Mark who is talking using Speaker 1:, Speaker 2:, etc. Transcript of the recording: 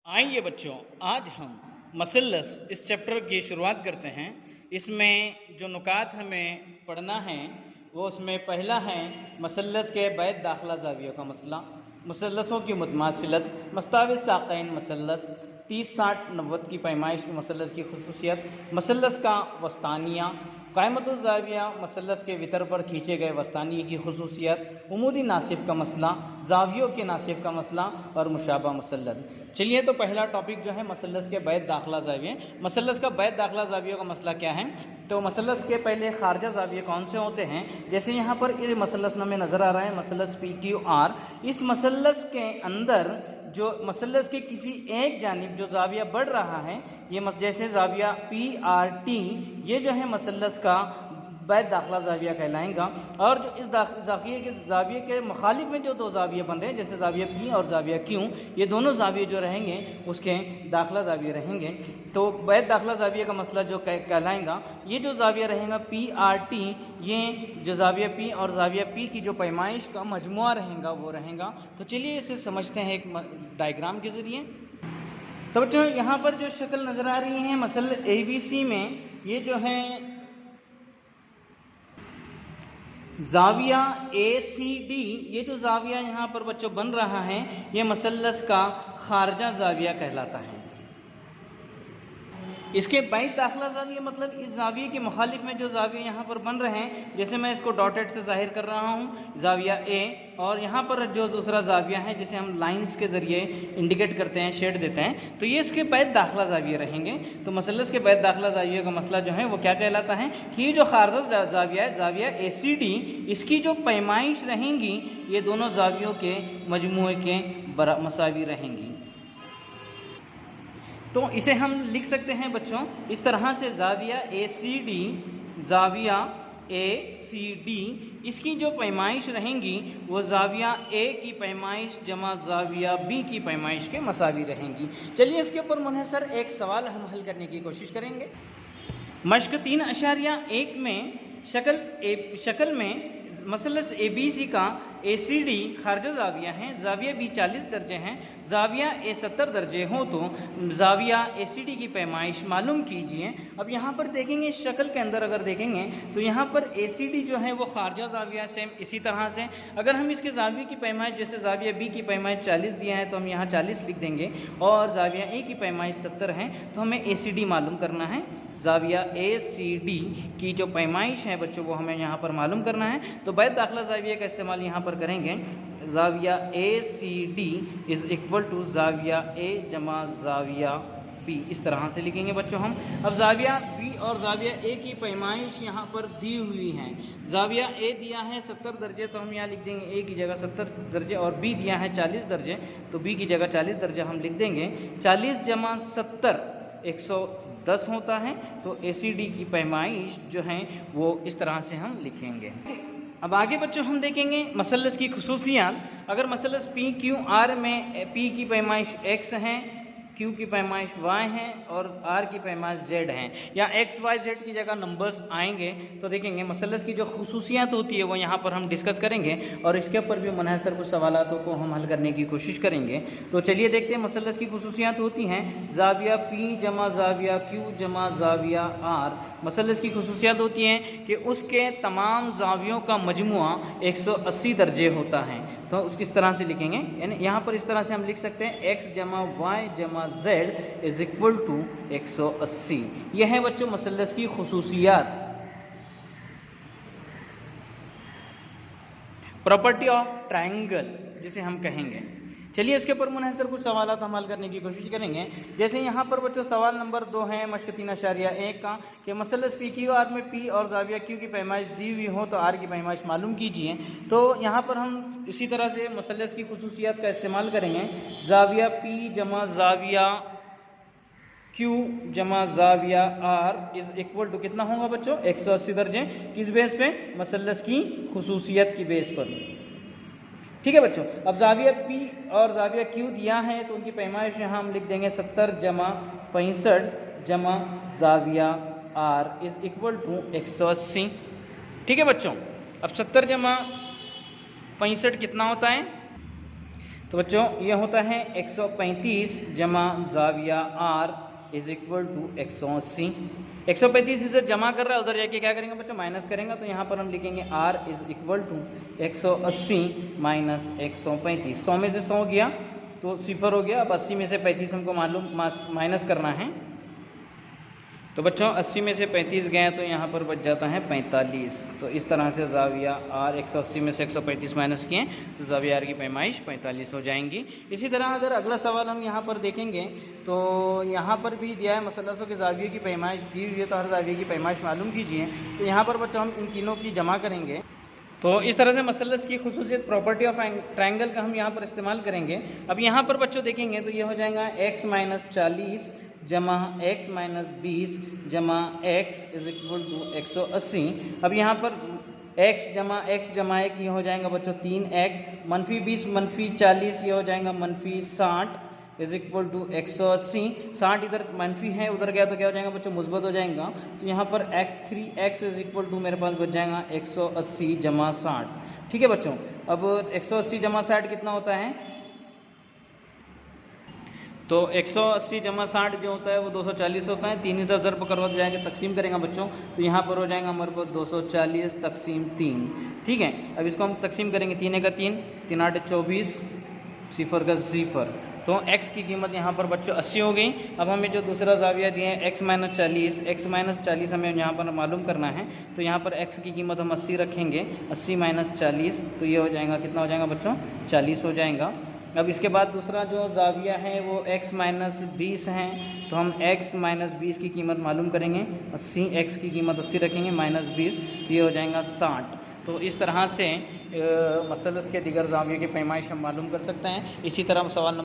Speaker 1: आइए बच्चों, आज हम मसल्लस इस चैप्टर की शुरुआत करते हैं। इसमें जो नुकात हमें पढ़ना है वो उसमें पहला है मसल्लस के बैद दाखिला ज़ावियों का मसला, मसल्लसों की मुतमासिलत, मस्ताविस साक़ैन मसल्लस, 30-60-90 की पैमाइश की मसल्लस की खुसूसियत, मसल्लस का वस्तानिया, क़ायमतुज़ ज़ाविया मसल्लस के वितर पर खींचे गए वस्तानिये की खुसूसियत, उमूदी नासिफ का मसला, ज़ावियों के नासिफ का मसला और मुशाबा मसल्लत। चलिए, तो पहला टॉपिक जो है मसल्लस के बैद दाखिला ज़ाविये। मसल्लस का बैद दाखिला ज़ावियों का मसला क्या है? तो मसल्लस के पहले खारजा ज़ाविये कौन से होते हैं? जैसे यहाँ पर इस मसल्लस में नज़र आ रहा है मसल्लस PQR। इस मसल्लस के अंदर जो मसल्लस के किसी एक जानिब जो ज़ाविया बढ़ रहा है, ये जैसे ज़ाविया PRT, ये जो है मसल्लस का बैद दाखिला ज़ाविया कहलाएगा। और जो इस ज़ाविये के मुखालिफ में जो दो ज़ाविये बंद हैं, जैसे ज़ाविया P और ज़ाविया Q, ये दोनों ज़ाविये जो रहेंगे उसके दाखिला ज़ाविये रहेंगे। तो बैद दाखिला ज़ाविये का मसला जो कहलाएगा, ये जो ज़ाविया रहेगा PRT, ये जो ज़ाविया P और ज़ाविया P की जो पैमाइश का मजमुआ रहेगा वो रहेगा। तो चलिए इसे समझते हैं एक डायग्राम के ज़रिए। तो बच्चों, यहाँ पर जो शक्ल नज़र आ रही है मसल ABC में, ये जो है ज़ाविया ACD, ये जो ज़ाविया यहाँ पर बच्चों बन रहा है, ये मसल्लस का खारजा ज़ाविया कहलाता है। इसके बैद दाखिला ज़ाविया मतलब इस ज़ाविये के मुखालिफ में जो ज़ाविये यहाँ पर बन रहे हैं, जैसे मैं इसको डॉटेड से ज़ाहिर कर रहा हूँ, ज़ाविया A, और यहाँ पर जो दूसरा ज़ाविया है जिसे हम लाइंस के ज़रिए इंडिकेट करते हैं, शेड देते हैं, तो ये इसके बैद दाखिला ज़ाविये रहेंगे। तो मसल्लस के बैद दाखिला ज़ाविये का मसला जो है वो क्या कहलाता है कि ये जो खारजा ज़ाविया है, ज़ाविया ACD, इसकी जो पैमाइश रहेंगी ये दोनों ज़ावियों के मजमूए के मसावी रहेंगी। तो इसे हम लिख सकते हैं बच्चों इस तरह से, ज़ाविया ACD, इसकी जो पैमाइश रहेंगी वो ज़ाविया A की पैमाइश जमा ज़ाविया B की पैमाइश के मसावी रहेंगी। चलिए इसके ऊपर मुनहसर एक सवाल हम हल करने की कोशिश करेंगे। मश्क 3.1 में शक्ल में मसल्लस ABC का ACD खारजा ज़ाविया है, ज़ाविया B 40 दर्जे हैं, ज़ाविया A 70 दर्जे हो तो ज़ाविया ACD की पैमाइश मालूम कीजिए। अब यहाँ पर देखेंगे शक्ल के अंदर, अगर देखेंगे तो यहाँ पर ACD जो है वो खारजा ज़ाविया सेम इसी तरह से, अगर हम इसके ज़ाविये की पैमाइश जैसे ज़ाविया B की पैमाइश 40 दिया है तो हम यहाँ 40 लिख देंगे, और ज़ाविया A की पैमाइश 70 है तो हमें ACD मालूम करना है। ज़ाविया ACD की जो पैमाइश है बच्चों वो हमें यहाँ पर मालूम करना है। तो बैद दाखिला ज़ाविये का इस्तेमाल यहाँ पर करेंगे। ज़ाविया ACD इज़ इक्वल टू ज़ाविया A जमा ज़ाविया B, इस तरह से लिखेंगे बच्चों हम। अब ज़ाविया B और ज़ाविया A की पैमाइश यहाँ पर दी हुई है। ज़ाविया A दिया है 70 दर्जे तो हम यहाँ लिख देंगे A की जगह 70 दर्जे, और B दिया है 40 दर्जे तो B की जगह 40 दर्जे हम लिख देंगे। 40 जमा 70 110 होता है, तो ACD की पैमाइश जो है वो इस तरह से हम लिखेंगे। अब आगे बच्चों हम देखेंगे मसल्लस की खुसूसियात। अगर मसल्लस PQR में P की पैमाइश X है, Q की पैमाइश Y है और R की पैमाइश Z है, या X Y Z की जगह नंबर्स आएंगे तो देखेंगे मसल्लस की जो खुसूसियात होती है वो यहाँ पर हम डिस्कस करेंगे, और इसके ऊपर भी मुनहसर कुछ सवालों को हम हल करने की कोशिश करेंगे। तो चलिए देखते हैं मसल्लस की खुसूसियात होती हैं। ज़ाविया P जमा ज़ाविया Q जमा ज़ाविया R, मसल्लस की खुसूसियात होती हैं कि उसके तमाम ज़ावियों का मजमुआ 180 दर्जे होता है। तो उसकी इस तरह से लिखेंगे, यानी यहाँ पर इस तरह से हम लिख सकते हैं X जमा Y जमा Z इज इक्वल टू 180। यह है बच्चों मसल्लस की खुसूसियात। प्रॉपर्टी ऑफ ट्रायंगल जिसे हम कहेंगे। चलिए इसके ऊपर मुनहसर कुछ सवाल हम हल करने की कोशिश करेंगे। जैसे यहाँ पर बच्चों सवाल नंबर 2 है मश्क 3.1 का कि मसल्लस PQR में P और ज़ाविया Q की पैमाइश दी हुई हो तो R की पैमाइश मालूम कीजिए। तो यहाँ पर हम इसी तरह से मसल्लस की खुसूसियात का इस्तेमाल करेंगे। ज़ाविया P जमा ज़ाविया Q जमा ज़ाविया R इज़ इक्वल टू कितना होगा बच्चों? 180 दर्जे। किस बेस पे? मसल्लस की खुसूसियत की बेस पर। ठीक है बच्चों। अब ज़ाविया P और ज़ाविया Q दिया है तो उनकी पैमाइश यहाँ हम लिख देंगे 70 जमा 65 जमा ज़ाविया R इज़ इक्वल टू 180। ठीक है बच्चों। अब 70 जमा 65 कितना होता है? तो बच्चों ये होता है 135 जमा जाविया R इज इक्वल टू 180। 135 इधर जमा कर रहा है, उधर जाके क्या करेंगे बच्चों माइनस करेंगे, तो यहाँ पर हम लिखेंगे R is equal to 180 minus 135। 100 में से 100 गया तो 0 हो गया। अब 80 में से 35 हमको मालूम माइनस करना है। तो बच्चों 80 में से 35 गए तो यहाँ पर बच जाता है 45। तो इस तरह से ज़ाविया R 180 में से 135 माइनस किए तो ज़ाविया R की पैमाइश 45 हो जाएंगी। इसी तरह अगर अगला सवाल हम यहाँ पर देखेंगे तो यहाँ पर भी दिया है मसलसों के ज़ाविये की पैमाइश दी हुई है, तो हर ज़ाविये की पैमाइश मालूम कीजिए। तो यहाँ पर बच्चों हम इन तीनों की जमा करेंगे। तो इस तरह से मसलस की खुसूसियत प्रॉपर्टी ऑफ ट्रायंगल का हम यहाँ पर इस्तेमाल करेंगे। अब यहाँ पर बच्चों देखेंगे तो ये हो जाएगा x माइनस 40 जमा x माइनस 20 जमा x इज इक्वल टू 180। अब यहाँ पर x जमा 1 ये हो जाएगा बच्चों 3x, मनफी 20 मनफी 40 ये हो जाएगा मनफी 60 इज इक्वल टू 180। 60 इधर मनफी है, उधर गया तो क्या हो जाएगा बच्चों मुस्बत हो जाएगा। तो यहाँ पर 3x इज इक्वल टू मेरे पास बच जाएगा 180 जमा 60। ठीक है बच्चों, अब 180 जमा 60 कितना होता है? तो 180 जमा 60 जो होता है वो 240 होता है। 3 इधर ज़रब करवा जाएंगे, तकसीम करेंगे बच्चों, तो यहाँ पर हो जाएगा हमारे पास 240 तकसीम 3। ठीक है, अब इसको हम तकसीम करेंगे, 3 का 3, 3 8 24, 0 का 0। तो x की कीमत यहाँ पर बच्चों 80 हो गई। अब हमें जो दूसरा ज़ाविया दिए हैं x माइनस 40 हमें यहाँ पर मालूम करना है। तो यहाँ पर x की कीमत हम 80 रखेंगे, 80 माइनस 40 तो ये हो जाएगा कितना हो जाएगा बच्चों 40 हो जाएगा। अब इसके बाद दूसरा जो ज़ाविया है वो x माइनस 20 है, तो हम x माइनस 20 की कीमत मालूम करेंगे, 80 x की कीमत 80 रखेंगे माइनस 20 तो ये हो जाएगा 60। तो इस तरह से मसलस के दिगर ज़ाविये की पैमाइश हम मालूम कर सकते हैं। इसी तरह हम सवाल